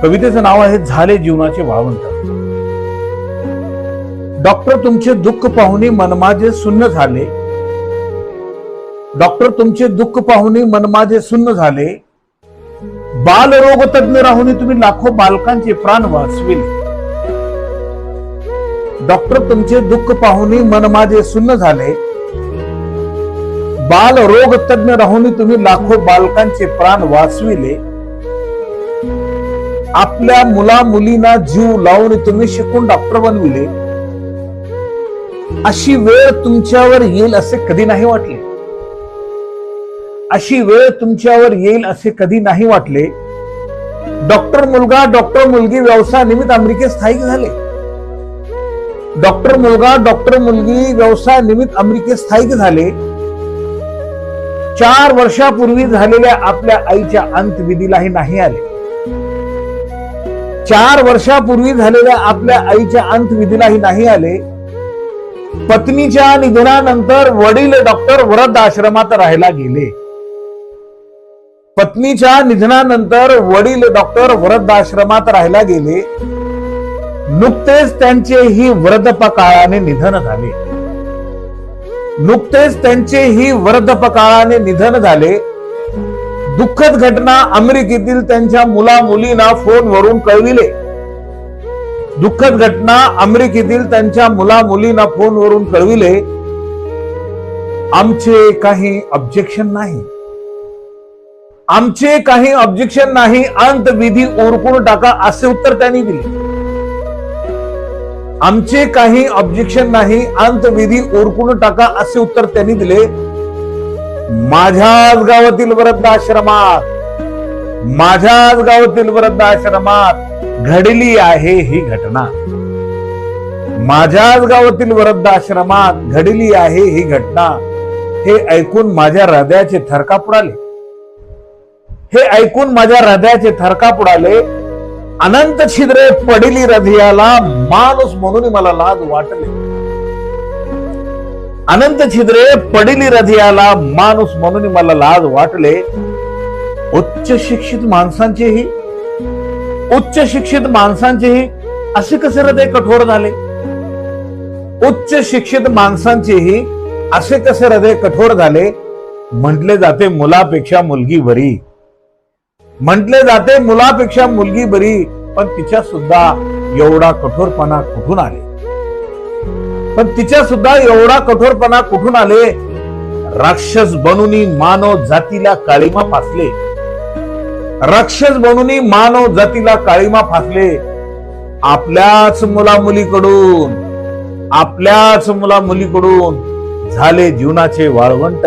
कवितेचं नाव आहे झाले जीवनाचे वाळवंट. डॉक्टर तुमचे दुःख पाहुनी मन माझे सुन्न झाले. डॉक्टर तुमचे दुःख पाहुनी मन माझे सुन्न झाले. बालरोग तज्ञ राहुनी तुम्ही लाखो बालकांचे प्राण वाचविले. डॉक्टर तुमचे दुःख पाहुनी मन माझे सुन्न झाले. बालरोग तज्ञ राहुनी तुम्ही लाखो बालकांचे प्राण वाचविले. आपल्या मुला मुलींना जीव लावून तुम्ही शिकून डॉक्टर बनविले. अशी वेळ तुमच्यावर येईल असे कधी नाही वाटले. अशी वेळ तुमच्यावर येईल असे कधी नाही वाटले. डॉक्टर मुलगा डॉक्टर मुलगी व्यवसाय निमित्त अमेरिकेत स्थायिक झाले. डॉक्टर मुलगा डॉक्टर मुलगी व्यवसाय निमित्त अमेरिकेत स्थायिक झाले. 4 वर्षापूर्वी झालेल्या आपल्या आईच्या अंत्यविधीलाही नाही आले. 4 वर्षापूर्वी झालेल्या आपल्या आईच्या अंत्यविधीलाही नाही आले. पत्नीच्या निधनानंतर वडील डॉक्टर वृद्धाश्रमात राहायला गेले. पत्नीच्या निधनानंतर वडील डॉक्टर वृद्धाश्रमात राहायला गेले. नुकतेच त्यांचेही वृद्धपकाळाने निधन झाले. नुकतेच त्यांचेही वृद्धपकाळाने निधन झाले. दुःखद घटना अमेरिकेतील त्यांच्या मुला मुलींना फोनवरून कळविले. दुःखद घटना अमेरिकेतील त्यांच्या मुला मुलींना फोनवरून कळविले. आमचे काही ऑब्जेक्शन नाही. आमचे काही ऑब्जेक्शन नाही. अंतविधी उरकून टाका असे उत्तर त्यांनी दिले. आमचे काही ऑब्जेक्शन नाही. अंतविधी उरकून टाका असे उत्तर त्यांनी दिले. माझ्याच गावातील वृद्धाश्रमात घडली आहे ही घटना. माझ्याच गावातील वृद्धाश्रमात घडली आहे ही घटना. हे ऐकून माझ्या हृदयाचे थरकाप उडाले. हे ऐकून माझ्या हृदयाचे थरकाप उडाले. अनंत छिद्रे पडिली हृदयाला माणूस म्हणून मला लाज वाटले. अनंत छिद्रे पडिली हृदयाला माणूस म्हणून मला लाज वाटले. उच्च शिक्षित माणसांचेही असे कसे हृदय कठोर झाले. उच्च शिक्षित माणसांचेही असे कसे हृदय कठोर झाले. म्हटले जाते मुलापेक्षा मुलगी बरी. म्हटले जाते मुलापेक्षा मुलगी बरी. पण तिच्या सुद्धा एवढा कठोरपणा कुठून आले. राक्षस बनूनी मानव जातीला काळीमा फासले. राक्षस बनूनी मानव जातीला काळीमा फासले. आपल्याच मुला मुलीकडून झाले जीवनाचे वाळवंट.